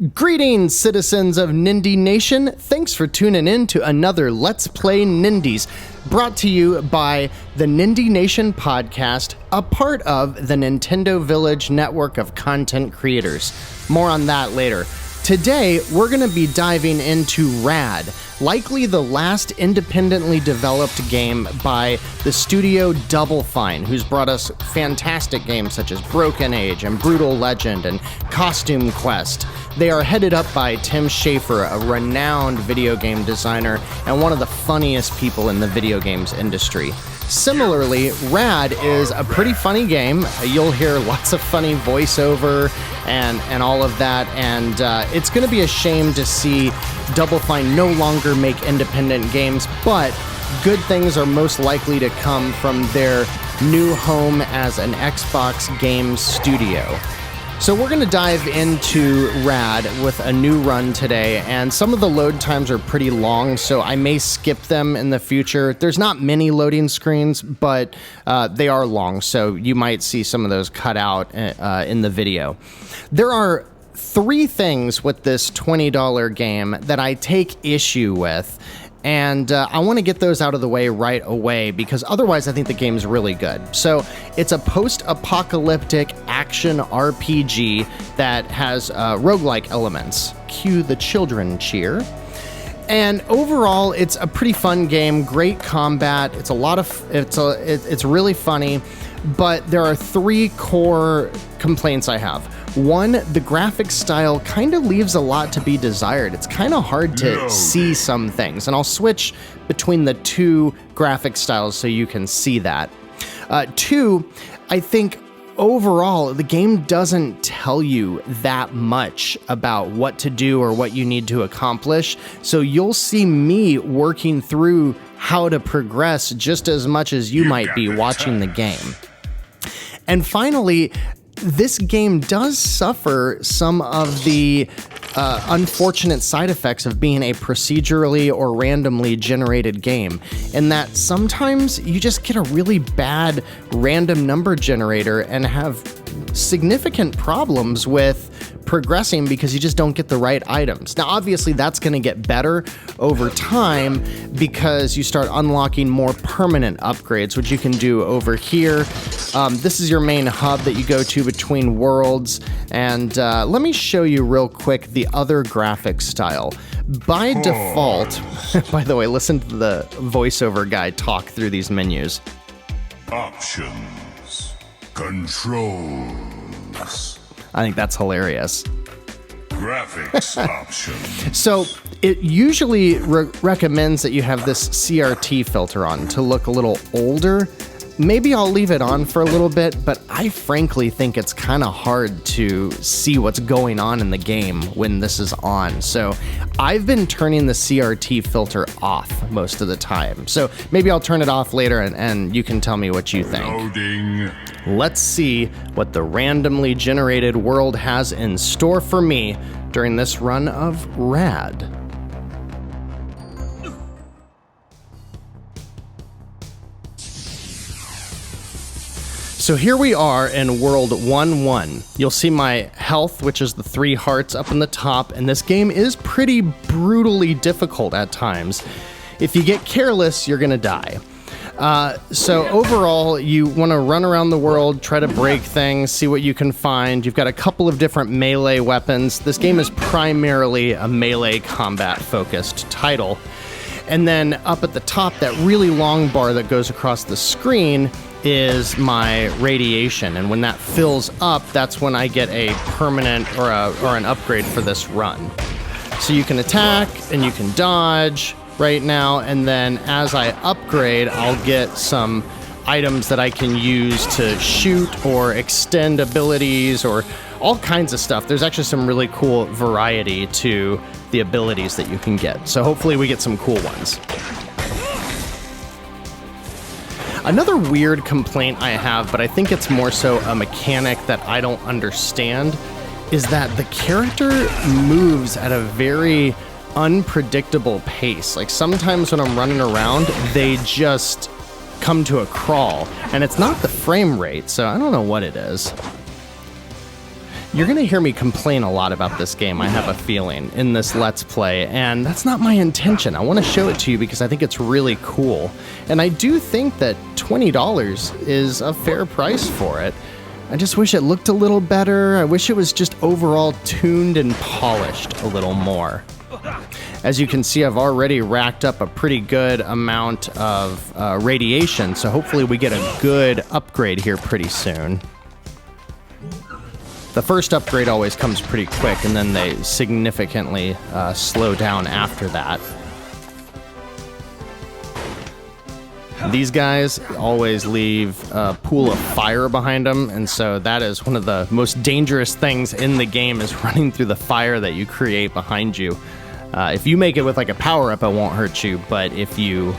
Greetings, citizens of Nindie Nation. Thanks for tuning in to another Let's Play Nindies, brought to you by the Nindie Nation podcast, a part of the Nintendo Village network of content creators. More on that later. Today, we're going to be diving into RAD, likely the last independently developed game by the studio DoubleFine, who's brought us fantastic games such as Broken Age and Brutal Legend and Costume Quest. They are headed up by Tim Schafer, a renowned video game designer and one of the funniest people in the video games industry. Similarly, RAD is a pretty funny game. You'll hear lots of funny voiceover and all of that, and it's going to be a shame to see Double Fine no longer make independent games, but good things are most likely to come from their new home as an Xbox game studio. So we're going to dive into RAD with a new run today, and some of the load times are pretty long, so I may skip them in the future. There's not many loading screens, but they are long, so you might see some of those cut out in the video. There are three things with this $20 game that I take issue with, and I want to get those out of the way right away because otherwise I think the game's really good. So it's a post-apocalyptic action RPG that has roguelike elements. Cue the children cheer. And overall, it's a pretty fun game, great combat. It's really funny, but there are three core complaints I have. One, the graphic style kind of leaves a lot to be desired. It's kind of hard to see some things, and I'll switch between the two graphic styles so you can see that. Two, I think overall, the game doesn't tell you that much about what to do or what you need to accomplish, so you'll see me working through how to progress just as much as you might be watching the game. And finally, this game does suffer some of the unfortunate side effects of being a procedurally or randomly generated game, in that sometimes you just get a really bad random number generator and have significant problems with progressing because you just don't get the right items. Now, obviously, that's going to get better over time because you start unlocking more permanent upgrades, which you can do over here. This is your main hub that you go to between worlds, and let me show you real quick the other graphic style. By default, by the way, listen to the voiceover guy talk through these menus. Options. Controls. I think that's hilarious. Graphics options. So it usually recommends that you have this CRT filter on to look a little older. Maybe I'll leave it on for a little bit, but I frankly think it's kind of hard to see what's going on in the game when this is on. So I've been turning the CRT filter off most of the time. So maybe I'll turn it off later and you can tell me what you think. Loading. Let's see what the randomly generated world has in store for me during this run of RAD. So here we are in World 1-1. You'll see my health, which is the 3 hearts up in the top, and this game is pretty brutally difficult at times. If you get careless, you're gonna die. So overall, you want to run around the world, try to break things, see what you can find. You've got a couple of different melee weapons. This game is primarily a melee combat-focused title. And then up at the top, that really long bar that goes across the screen is my radiation, and when that fills up, that's when I get a permanent or an upgrade for this run. So you can attack and you can dodge right now, and then as I upgrade, I'll get some items that I can use to shoot or extend abilities or all kinds of stuff. There's actually some really cool variety to the abilities that you can get, so hopefully we get some cool ones. Another weird complaint I have, but I think it's more so a mechanic that I don't understand, is that the character moves at a very unpredictable pace. Like sometimes when I'm running around, they just come to a crawl, and it's not the frame rate, so I don't know what it is. You're going to hear me complain a lot about this game, I have a feeling, in this Let's Play, and that's not my intention. I want to show it to you because I think it's really cool. And I do think that $20 is a fair price for it. I just wish it looked a little better. I wish it was just overall tuned and polished a little more. As you can see, I've already racked up a pretty good amount of radiation, so hopefully we get a good upgrade here pretty soon. The first upgrade always comes pretty quick, and then they significantly slow down after that. These guys always leave a pool of fire behind them, and so that is one of the most dangerous things in the game, is running through the fire that you create behind you. If you make it with like a power-up, it won't hurt you, but if you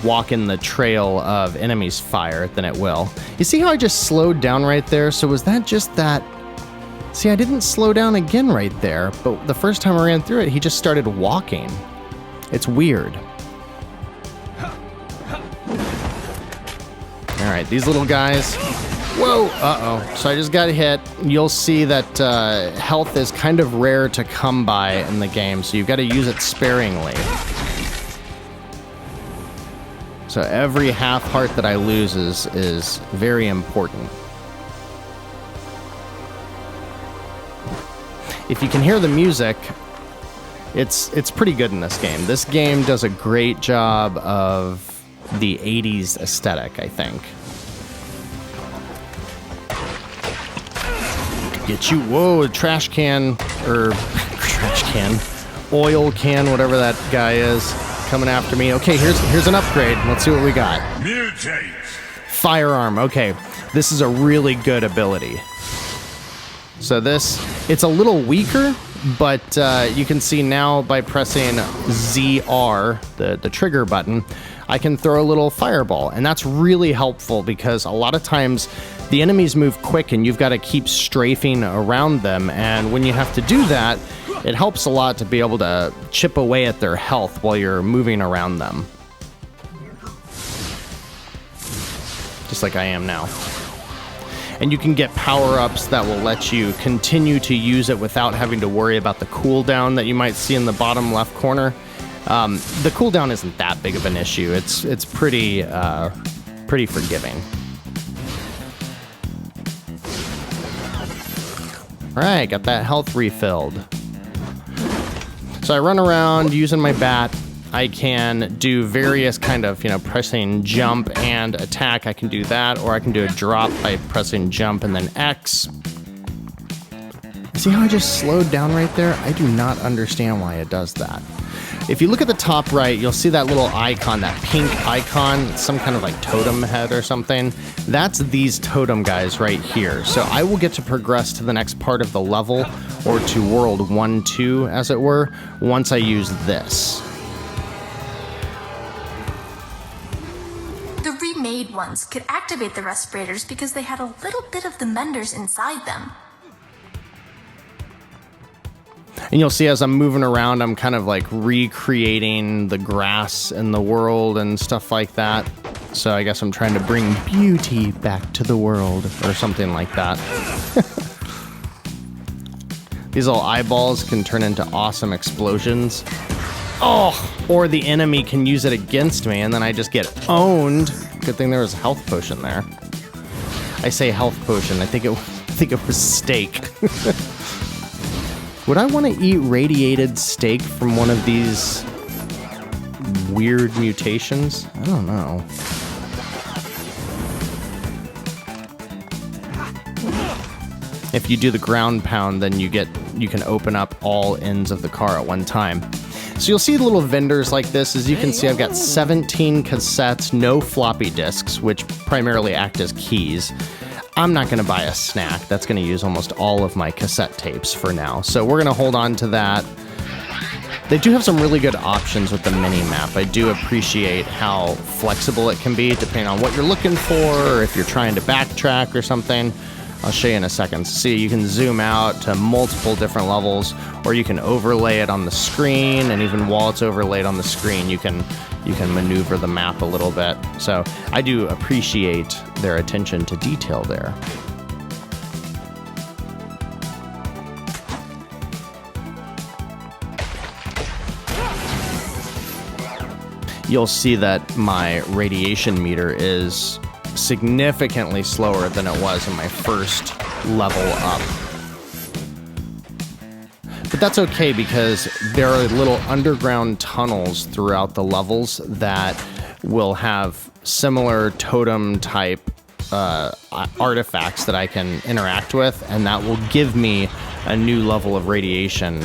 walk in the trail of enemies' fire, then it will. You see how I just slowed down right there? So was that just that? See, I didn't slow down again right there, but the first time I ran through it, he just started walking. It's weird. All right, these little guys. Whoa, uh-oh. So I just got hit. You'll see that health is kind of rare to come by in the game, so you've got to use it sparingly. So every half heart that I lose is very important. If you can hear the music, it's pretty good in this game. This game does a great job of the 80s aesthetic, I think. Get you, whoa, trash can, or trash can, oil can, whatever that guy is, coming after me. Okay, here's an upgrade. Let's see what we got. Mutate. Firearm. Okay, this is a really good ability. So it's a little weaker, but you can see now by pressing ZR, the trigger button, I can throw a little fireball, and that's really helpful because a lot of times the enemies move quick and you've got to keep strafing around them, and when you have to do that, it helps a lot to be able to chip away at their health while you're moving around them. Just like I am now. And you can get power-ups that will let you continue to use it without having to worry about the cooldown that you might see in the bottom left corner. The cooldown isn't that big of an issue. It's pretty forgiving. All right, got that health refilled. So I run around using my bat. I can do various kind of, pressing jump and attack. I can do that, or I can do a drop by pressing jump and then X. See how I just slowed down right there? I do not understand why it does that. If you look at the top right, you'll see that little icon, that pink icon. It's some kind of like totem head or something. That's these totem guys right here. So I will get to progress to the next part of the level, or to World 1-2, as it were, once I use this. The remade ones could activate the respirators because they had a little bit of the menders inside them. And you'll see as I'm moving around, I'm kind of like recreating the grass in the world and stuff like that. So I guess I'm trying to bring beauty back to the world or something like that. These little eyeballs can turn into awesome explosions. Oh, or the enemy can use it against me and then I just get owned. Good thing there was a health potion there. I say health potion, I think it was steak. Would I want to eat radiated steak from one of these weird mutations? I don't know. If you do the ground pound, then you can open up all ends of the car at one time. So you'll see little vendors like this. As you can see, I've got 17 cassettes, no floppy disks, which primarily act as keys. I'm not going to buy a snack. That's going to use almost all of my cassette tapes for now. So we're going to hold on to that. They do have some really good options with the mini-map. I do appreciate how flexible it can be depending on what you're looking for, or if you're trying to backtrack or something. I'll show you in a second. See, you can zoom out to multiple different levels, or you can overlay it on the screen, and even while it's overlaid on the screen, you can maneuver the map a little bit. So I do appreciate their attention to detail there. you'll see that my radiation meter is significantly slower than it was in my first level up. But that's okay because there are little underground tunnels throughout the levels that will have similar totem type artifacts that I can interact with, and that will give me a new level of radiation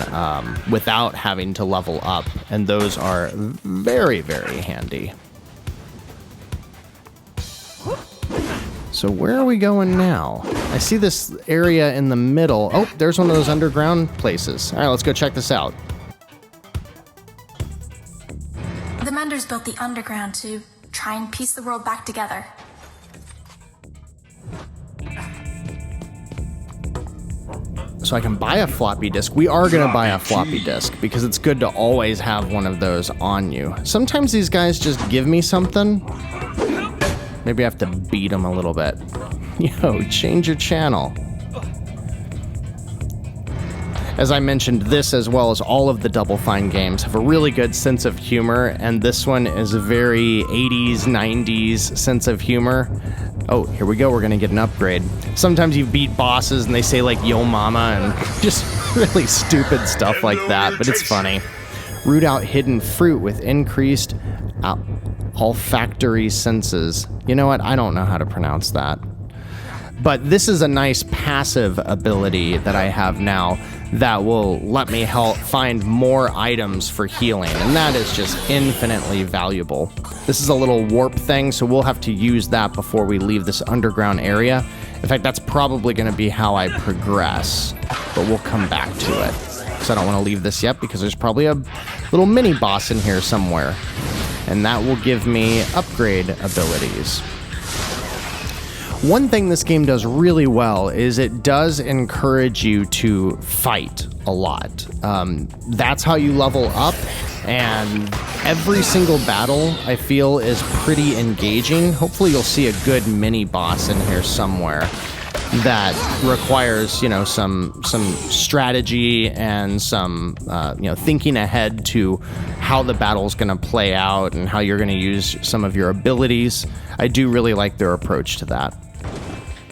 without having to level up, and those are very, very handy. So where are we going now? I see this area in the middle. Oh, there's one of those underground places. All right, let's go check this out. The Menders built the underground to try and piece the world back together. So I can buy a floppy disk. We are going to buy a floppy disk because it's good to always have one of those on you. Sometimes these guys just give me something. Maybe I have to beat them a little bit. Yo, change your channel. As I mentioned, this as well as all of the Double Fine games have a really good sense of humor, and this one is a very 80s, 90s sense of humor. Oh, here we go, we're gonna get an upgrade. Sometimes you beat bosses and they say like, yo mama, and just really stupid stuff like that, but it's funny. Root out hidden fruit with increased olfactory senses. You know what, I don't know how to pronounce that. But this is a nice passive ability that I have now that will let me help find more items for healing, and that is just infinitely valuable. This is a little warp thing, so we'll have to use that before we leave this underground area. In fact, that's probably going to be how I progress, but we'll come back to it. So I don't want to leave this yet because there's probably a little mini boss in here somewhere, and that will give me upgrade abilities. One thing this game does really well is it does encourage you to fight a lot. That's how you level up, and every single battle I feel is pretty engaging. Hopefully you'll see a good mini boss in here somewhere that requires, you know, some strategy and some thinking ahead to how the battle's going to play out and how you're going to use some of your abilities. I do really like their approach to that.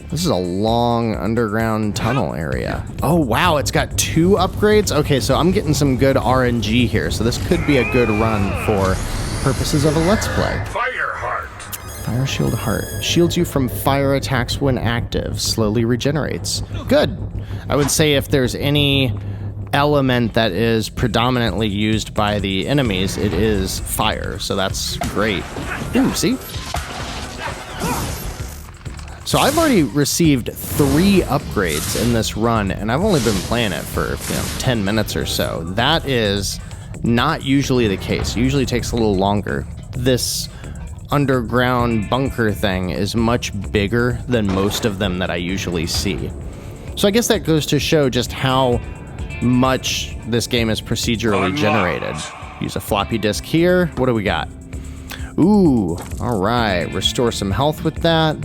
This is a long underground tunnel area. Oh, wow, it's got 2 upgrades? Okay, so I'm getting some good RNG here, so this could be a good run for purposes of a Let's Play. Fire Heart. Fire Shield Heart. Shields you from fire attacks when active. Slowly regenerates. Good. I would say if there's any element that is predominantly used by the enemies, it is fire, so that's great. Ooh, see? So I've already received 3 upgrades in this run, and I've only been playing it for 10 minutes or so. That is not usually the case. It usually takes a little longer. This underground bunker thing is much bigger than most of them that I usually see. So I guess that goes to show just how much this game is procedurally generated. Use a floppy disk here. What do we got? Ooh, all right. Restore some health with that.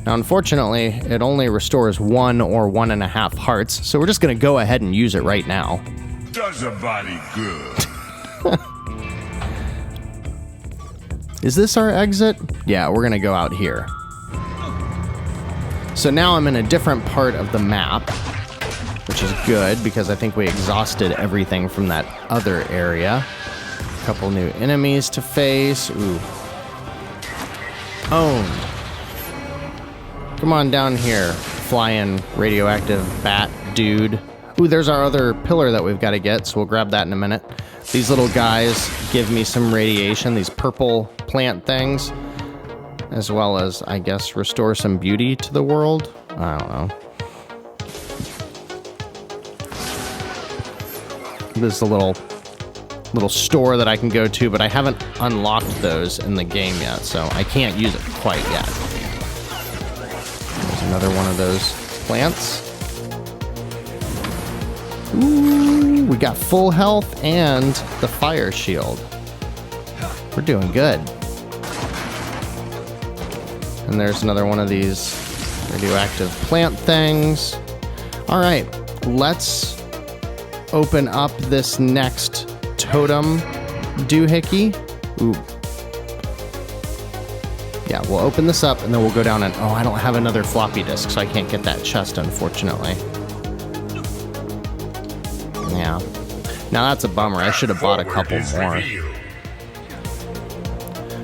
Now, unfortunately, it only restores 1 or 1.5 hearts, so we're just going to go ahead and use it right now. Does a body good. Is this our exit? Yeah, we're going to go out here. So now I'm in a different part of the map, which is good because I think we exhausted everything from that other area. A couple new enemies to face. Ooh. Owned. Come on down here, flying radioactive bat dude. Ooh, there's our other pillar that we've got to get, so we'll grab that in a minute. These little guys give me some radiation, these purple plant things, as well as, I guess, restore some beauty to the world. I don't know. There's a little store that I can go to, but I haven't unlocked those in the game yet, so I can't use it quite yet. There's another one of those plants. Ooh, we got full health and the fire shield. We're doing good. And there's another one of these radioactive plant things. All right, let's open up this next totem doohickey. Ooh, we'll open this up and then we'll go down and, oh, I don't have another floppy disk, so I can't get that chest, unfortunately. Yeah. Now that's a bummer. I should have bought a couple more.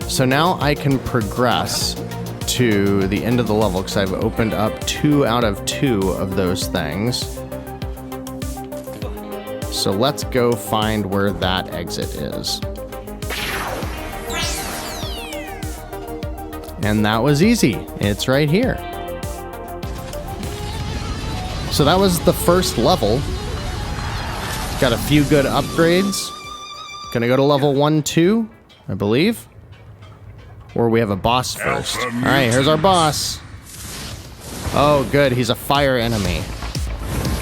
So now I can progress to the end of the level because I've opened up 2 out of 2 of those things. So let's go find where that exit is. And that was easy. It's right here. So that was the first level. Got a few good upgrades. Gonna go to level 1, 2, I believe. Or we have a boss first. All right, here's our boss. Oh, good. He's a fire enemy.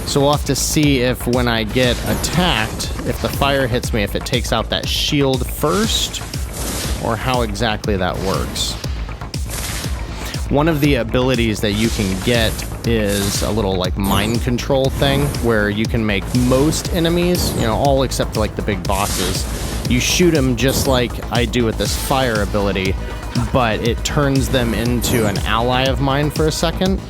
So we'll have to see if when I get attacked, if the fire hits me, if it takes out that shield first, or how exactly that works. One of the abilities that you can get is a little like mind control thing where you can make most enemies, you know, all except for like the big bosses. You shoot them just like I do with this fire ability, but it turns them into an ally of mine for a second.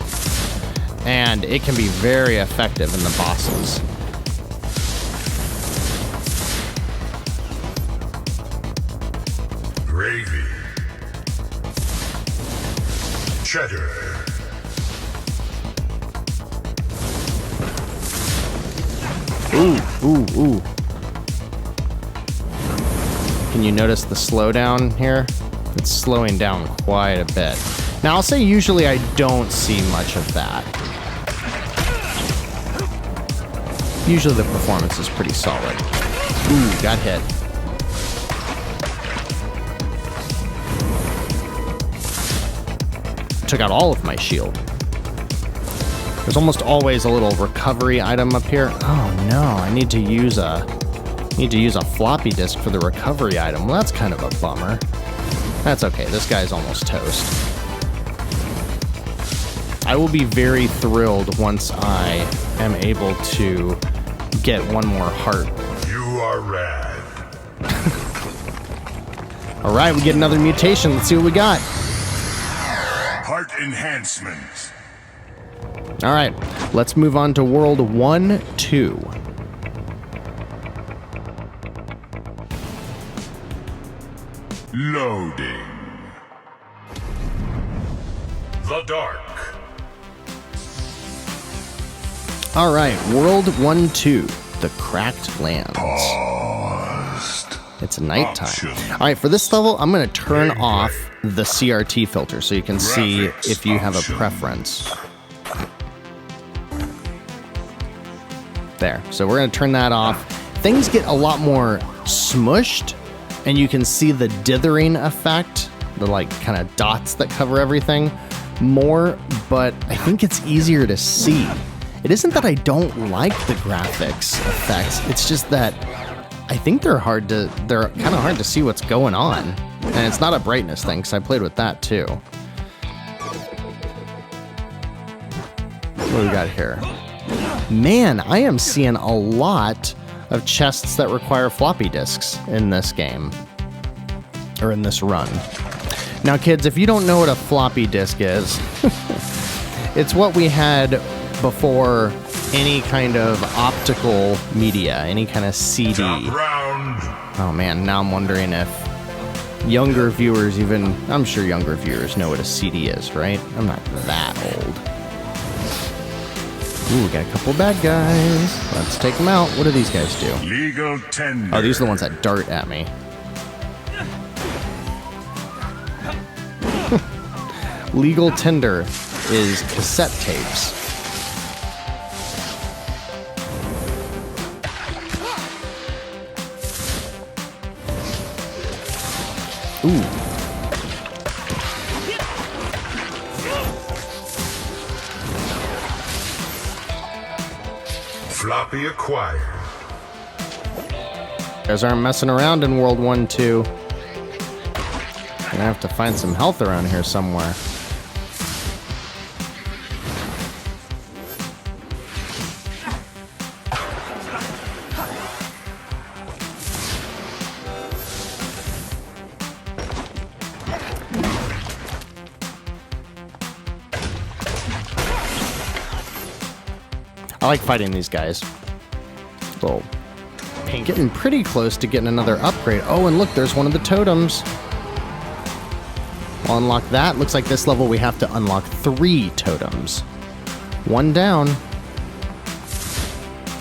And it can be very effective in the bosses. Gravy. Cheddar. Ooh. Can you notice the slowdown here? It's slowing down quite a bit. Now, I'll say usually I don't see much of that. Usually the performance is pretty solid. Ooh, got hit. Took out all of my shield. There's almost always a little recovery item up here. Oh no, I need to use a floppy disk for the recovery item. Well, that's kind of a bummer. That's okay, this guy's almost toast. I will be very thrilled once I am able to get one more heart. You are rad. All right, we get another mutation. Let's see what we got. Heart enhancement. All right, let's move on to World 1, 2. Loading. The dark. All right, World 1, 2, the Cracked Lands. Paused. It's nighttime. Option. All right, for this level, I'm going to turn off the CRT filter so you can see Graphics if you have a option. preference. There, so we're going to turn that off. Things get a lot more smushed, and you can see the dithering effect, the like kind of dots that cover everything more, but I think it's easier to see. It isn't that I don't like the graphics effects, it's just that I think they're kind of hard to see what's going on. And it's not a brightness thing, because I played with that too. What do we got here? Man, I am seeing a lot of chests that require floppy disks in this game. Or in this run. Now kids, if you don't know what a floppy disk is, it's what we had before any kind of optical media, any kind of CD. Top round. Oh man, now I'm wondering if younger viewers I'm sure younger viewers know what a CD is, right? I'm not that old. Ooh, we got a couple bad guys. Let's take them out. What do these guys do? Legal tender. Oh, these are the ones that dart at me. Legal tender is cassette tapes. Ooh. Floppy acquired. You guys aren't messing around in World 1, 2. Gonna have to find some health around here somewhere. I like fighting these guys. Little paint. Getting pretty close to getting another upgrade. Oh, and look, there's one of the totems. I'll unlock that. Looks like this level we have to unlock 3 totems. 1 down.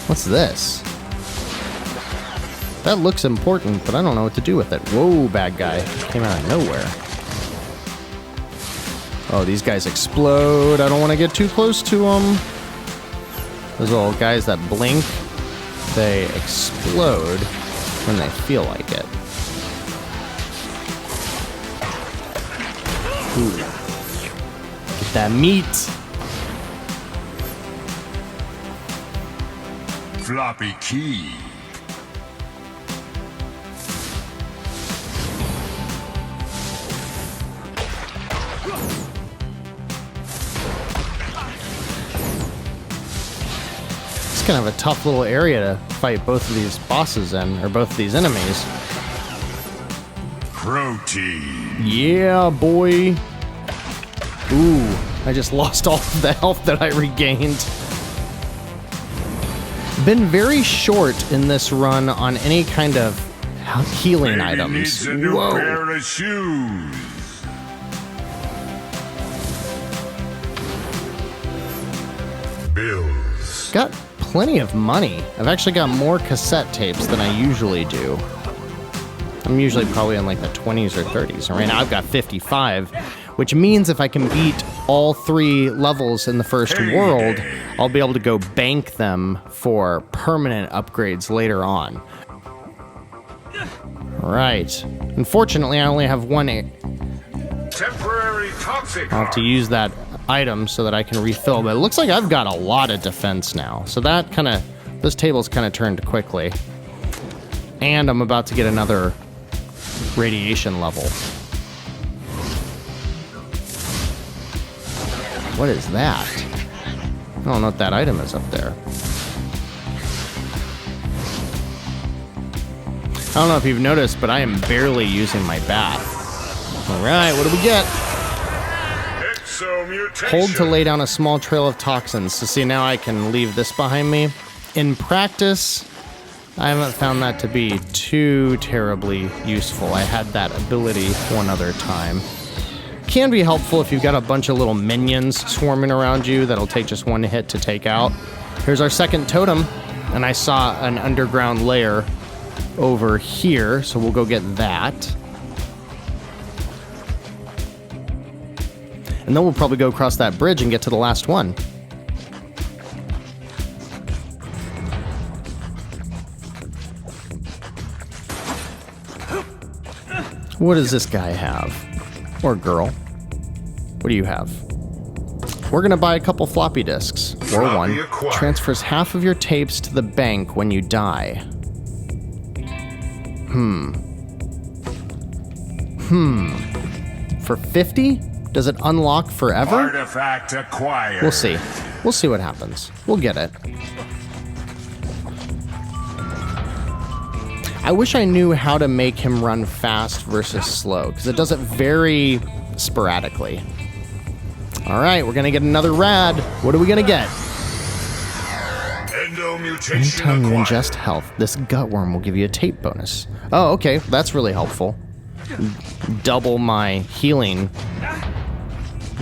What's this? That looks important, but I don't know what to do with it. Whoa, bad guy. Came out of nowhere. Oh, these guys explode. I don't want to get too close to them. Those little guys that blink, they explode when they feel like it. Ooh. Get that meat. Floppy key. It's kind of a tough little area to fight both of these bosses in, or both of these enemies. Protein. Yeah, boy. Ooh, I just lost all of the health that I regained. Been very short in this run on any kind of healing Maybe items. needs a new Whoa. pair of shoes. Bills. Got plenty of money. I've actually got more cassette tapes than I usually do. I'm usually probably in like the 20s or 30s. And right now I've got 55, which means if I can beat all 3 levels in the first world, I'll be able to go bank them for permanent upgrades later on. Right. Unfortunately, I only have 1. Temporary toxic. I'll have to use that item so that I can refill, but it looks like I've got a lot of defense now. So that kind of, those tables kind of turned quickly. And I'm about to get another radiation level. What is that? I don't know what that item is up there. I don't know if you've noticed, but I am barely using my bat. Alright, what do we get? Hold to lay down a small trail of toxins. So see, now I can leave this behind me. In practice, I haven't found that to be too terribly useful. I had that ability one other time. Can be helpful if you've got a bunch of little minions swarming around you that'll take just 1 hit to take out. Here's our second totem, and I saw an underground layer over here, so we'll go get that. And then we'll probably go across that bridge and get to the last one. What does this guy have? Or girl? What do you have? We're gonna buy a couple floppy disks. Or 1. Transfers half of your tapes to the bank when you die. For 50? Does it unlock forever? Artifact acquired. We'll see. We'll see what happens. We'll get it. I wish I knew how to make him run fast versus slow, because it does it very sporadically. Alright, we're gonna get another RAD. What are we gonna get? Endomutation Anytime you acquired. ingest health, this gutworm will give you a tape bonus. Oh, okay. That's really helpful. Double my healing.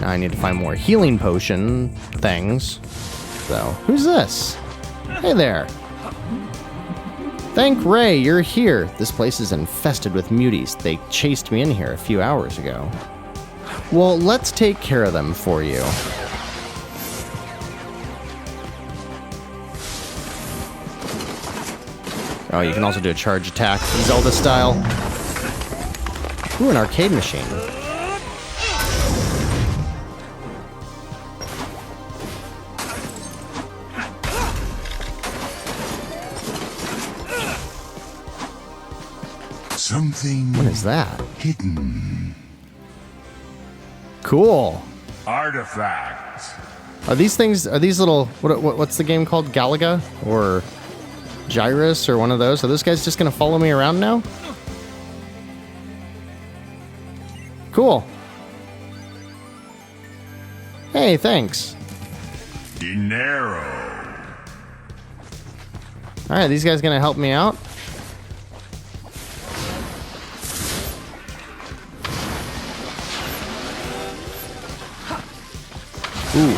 Now I need to find more healing potion things. So, who's this? Hey there. Thank Ray, you're here. This place is infested with muties. They chased me in here a few hours ago. Well, let's take care of them for you. Oh, you can also do a charge attack, Zelda style. Ooh, an arcade machine. Something What is that? hidden. Cool. Artifact. Are these things, are these little, what's the game called? Galaga? Or Gyrus or one of those? Are those guys just gonna follow me around now? Cool. Hey, thanks. Dinero. Alright, these guys gonna help me out? Ooh.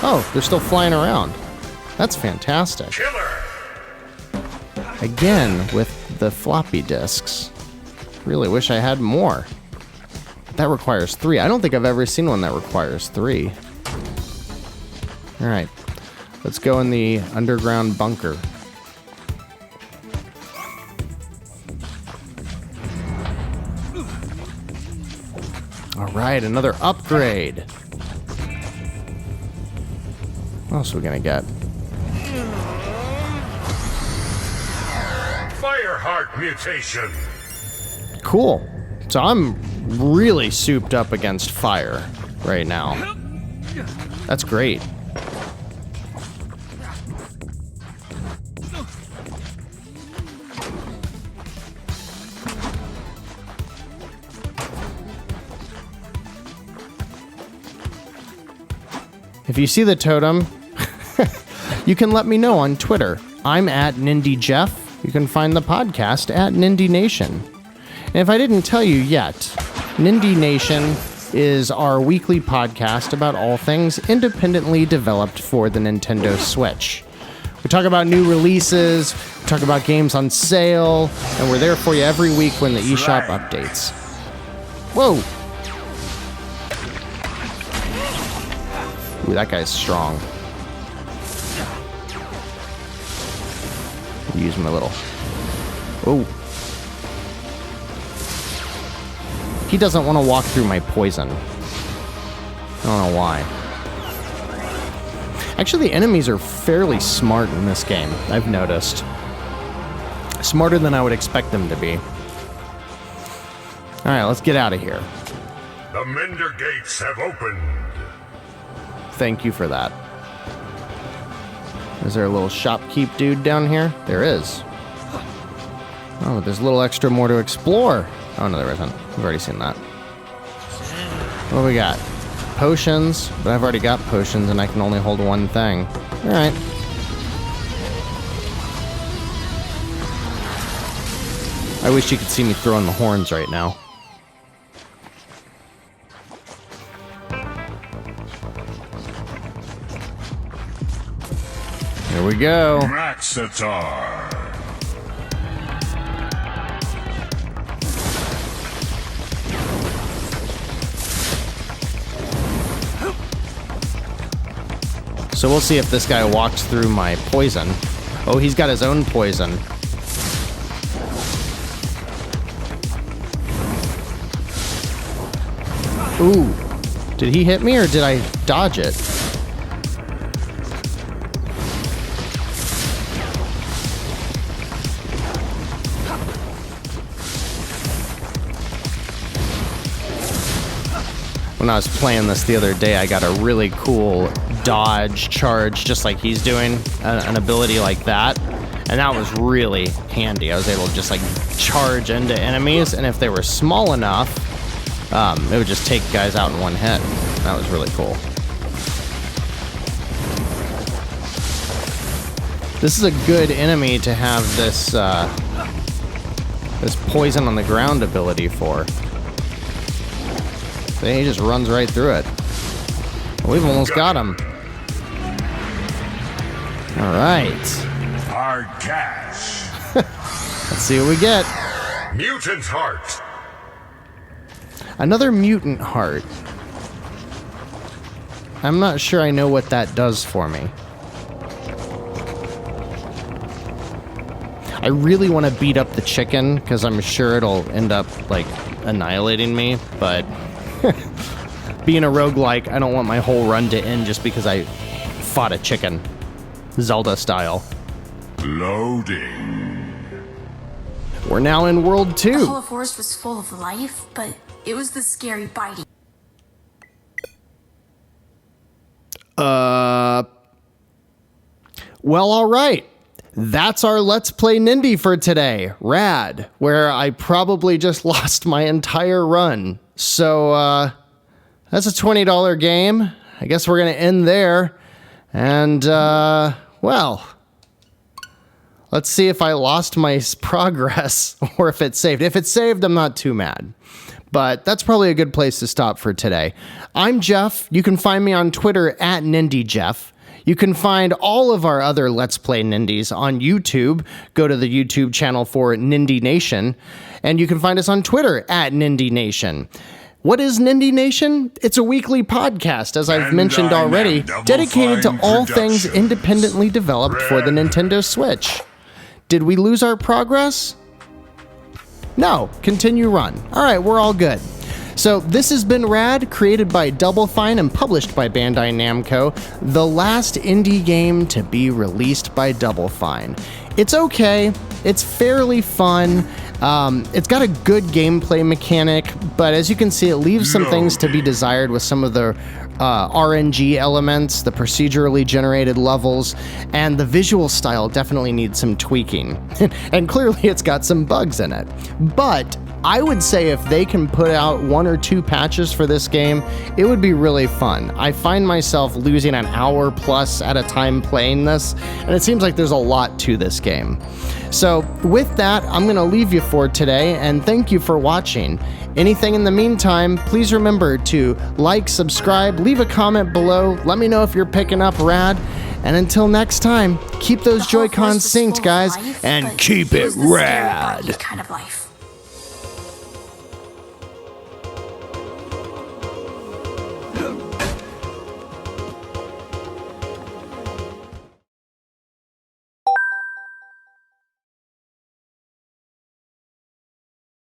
Oh, they're still flying around. That's fantastic. Killer. Again, with the floppy disks. Really wish I had more. That requires 3. I don't think I've ever seen one that requires 3. Alright. Let's go in the underground bunker. Alright, another upgrade. What else are we gonna get? Fireheart mutation. Cool. So I'm really souped up against fire right now. That's great. If you see the totem, you can let me know on Twitter. I'm at Nindie Jeff. You can find the podcast at Nindie Nation. And if I didn't tell you yet, Nindie Nation is our weekly podcast about all things independently developed for the Nintendo Switch. We talk about new releases, we talk about games on sale, and we're there for you every week when the eShop updates. Whoa! Ooh, that guy's strong. Use my little... Oh. He doesn't want to walk through my poison. I don't know why. Actually, the enemies are fairly smart in this game, I've noticed. Smarter than I would expect them to be. Alright, let's get out of here. The Mender gates have opened. Thank you for that. Is there a little shopkeep dude down here? There is. Oh, there's a little extra more to explore. Oh, no, there isn't. We've already seen that. What do we got? Potions, but I've already got potions and I can only hold one thing. Alright. I wish you could see me throwing the horns right now. Here we go. Maxitar. So we'll see if this guy walks through my poison. Oh, he's got his own poison. Ooh. Did he hit me or did I dodge it? When I was playing this the other day, I got a really cool dodge charge, just like he's doing, an ability like that. And that was really handy. I was able to just like charge into enemies, and if they were small enough, it would just take guys out in one hit. That was really cool. This is a good enemy to have this, this poison on the ground ability for. He just runs right through it. We've almost got him. All right. Hard cash. Let's see what we get. Mutant heart. Another mutant heart. I'm not sure I know what that does for me. I really want to beat up the chicken because I'm sure it'll end up like annihilating me, but being a roguelike, I don't want my whole run to end just because I fought a chicken. Zelda style. Loading. We're now in World 2. The whole forest was full of life, but it was the scary biting. Well, alright. That's our Let's Play Nindie for today. RAD, where I probably just lost my entire run. So, that's a $20 game. I guess we're gonna end there. And, well, Let's see if I lost my progress or if it's saved. If it's saved, I'm not too mad. But that's probably a good place to stop for today. I'm Jeff. You can find me on Twitter at NindieJeff. You can find all of our other Let's Play Nindies on YouTube. Go to the YouTube channel for Nindie Nation. And you can find us on Twitter at Nindie Nation. What is Nindie Nation? It's a weekly podcast, as I've mentioned already, dedicated to all things independently developed for the Nintendo Switch. Did we lose our progress? No, continue run. All right, we're all good. So this has been RAD, created by DoubleFine and published by Bandai Namco, the last indie game to be released by DoubleFine. It's okay, it's fairly fun, it's got a good gameplay mechanic, but as you can see, it leaves some things to be desired with some of the RNG elements, the procedurally generated levels, and the visual style definitely needs some tweaking. And clearly it's got some bugs in it. But I would say if they can put out 1 or 2 patches for this game, it would be really fun. I find myself losing an hour plus at a time playing this, and it seems like there's a lot to this game. So with that, I'm going to leave you for today, and thank you for watching. Anything in the meantime, please remember to like, subscribe, leave a comment below, let me know if you're picking up RAD, and until next time, keep those Joy-Cons synced, guys, and keep it rad! Kind of life.